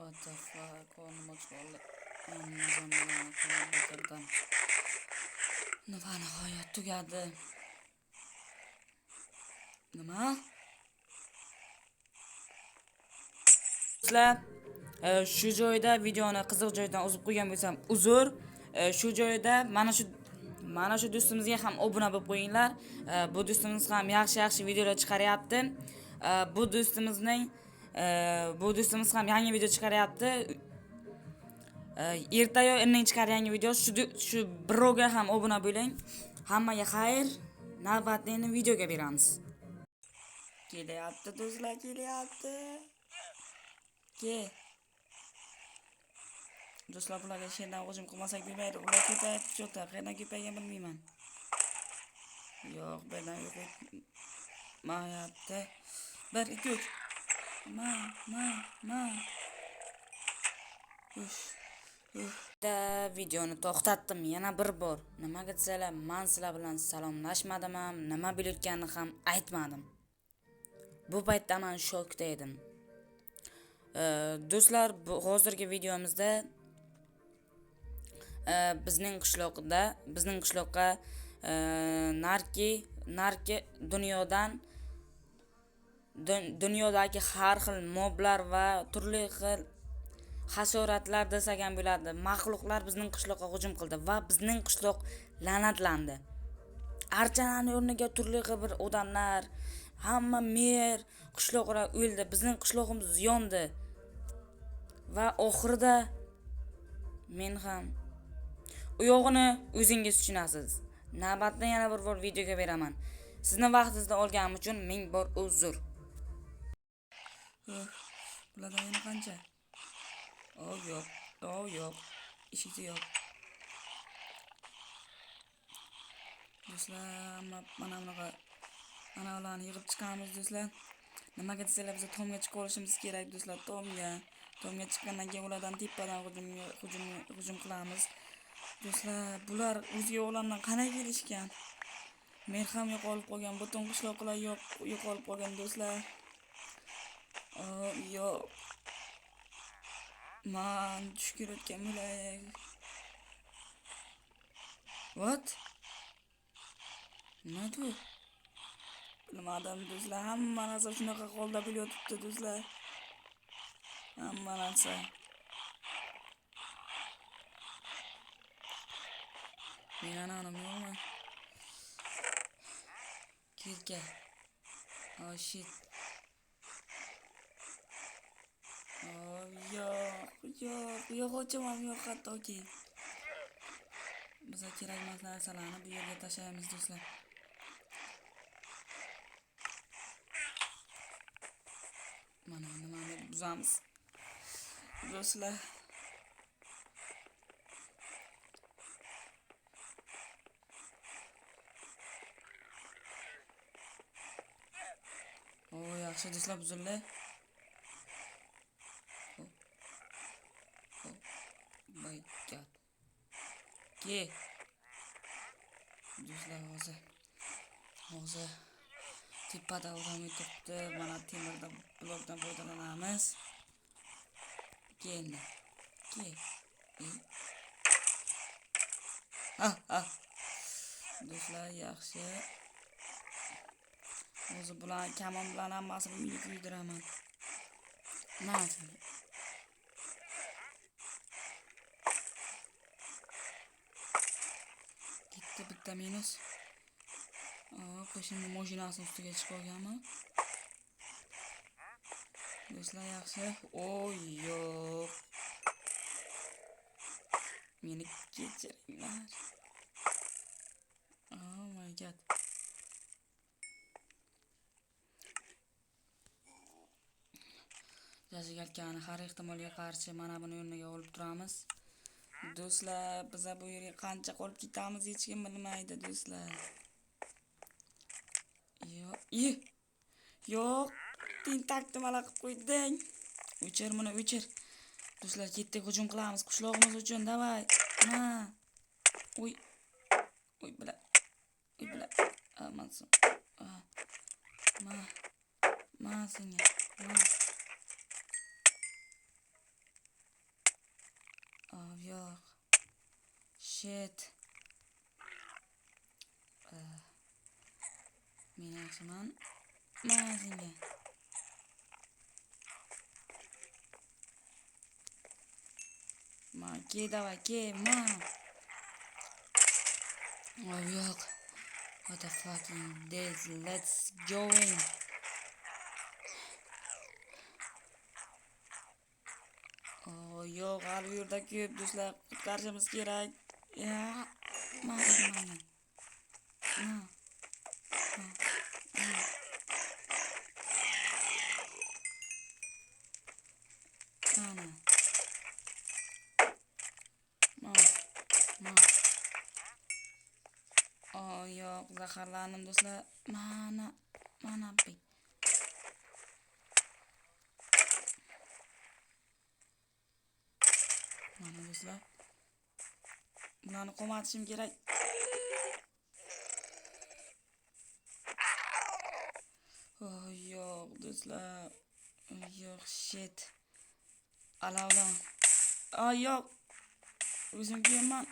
What the fuck? Qornim ochildi. Hammazon bilan qilib bitirdim. Va nihoyat tugadi. Nima? Sizlar shu joyda videoni qiziq joydan uzib qo'ygan bo'lsam, uzr. Shu joyda mana shu do'stimizga ham obuna bo'lib qo'yinglar. Bu do'stimiz ham yaxshi videolar chiqaryapti. Bu do'stimiz ham yangi video chiqaryapti. Ertayo inning chiqar yangi video. Shu birovga ham obuna bo'ling. Hammaga xayr. Navbatni videoga beramiz. Kelyapti do'stlar, kelyapti. Do'stlar, bularga shendan hujum qilmasak bilmaydi. Ular ko'payib cho'ta, qayerdan ko'paygan bilmayman. Yo'q, bundan yo'q. Mayapti. 1 2 3. Ma. Da videoni to'xtatdim yana bir bor. Nimaga desalar, men sizlar bilan salomlashmadim ham, nima bo'layotganini ham aytmadim. Bu paytda men shokda edim. Do'stlar, hozirgi videomizda bizning qishloqqa narki dunyodagi har xil moblar va turli xil hasharotlar desak ham bo'ladi, maxluqlar bizning qishloqqa hujum qildi va bizning qishloq la'natlandi. Archaning o'rniga turli xil bir odamlar, hamma mer, qishloqlar o'ldi, bizning qishlog'imiz yondi. Va oxirida men ham u yog'ini o'zingiz tushunasiz. Navbatda yana bir bor videoga beraman. Sizni vaqtingizni olganim uchun ming bor uzr. Bulardan yana qancha? Yo'q. Eshikda yo'q. Do'stlar, mana bunaqa ularni yig'ib chiqamiz do'stlar. Nimaga desalar, biz tomga chiqib olishimiz kerak do'stlar, tomga chiqqandan keyin ulardan tepadan hujum qilamiz. Do'stlar, bular o'zga olamdan qanday kelishgan? Men ham yo'qolib qolgan, butun qishloqlar yo'qolib qolgan do'stlar. Yo'q. Man tushirayotgan bo'lay. What? Nima bu? Bilmadim do'stlar, hamma narsa shunaqa holda bo'layotibdi do'stlar. Hamma narsa. Men anam yo'qman. Kelka. Oh shit. Yo'q, ochimam yo'q hattoki. Bizga kerak emas narsalarni bu yerga tashlaymiz do'stlar. Mana nimani buzamiz. Do'stlar. Yaxshi do'stlar, buzildi. My god. Do'stlar, hozir tepada odam o'tibdi. Mana temirdan blokdan foydalanamiz. Endi. Do'stlar, yaxshi. Hozir bular kamon bilan hammasini uyga kuydiraman. Mana bitta minus. Qo'shni mashinasini ustiga chiqib olganman. Do'stlar, yaxshi. Yo'q. Meni kechiringlar. Oh my god. Jazigalkani har ehtimolga qarshi mana buni o'rniga olib turamiz. Do'stlar, biz bu yerga qancha qolib ketamiz hech kim bilmaydi do'stlar. Yo'q. Tentakni mana qilib qo'yding. O'chir. Do'stlar, ketdik, hujum qilamiz qishlog'imiz uchun. Davay. Uy, bila. Amansin. Ma senga. yo'q. Shit. Men yaxshiman. Mana senga. Ke, давай, ke, ma. Oh, yo'q. What the fucking this? Let's go in. Oh, yo'q, hali bu yerda ko'p do'stlar, qutqarishimiz kerak. Ya, mana. Oh, yo'q, zaharlandim do'stlar. Mana bu. Mana do'stlar. Bularni qo'matishim kerak. Oh, yo'q, do'stlar. Yo'q, shit. Alavdan. Oh, yo'q. O'zim kiyman.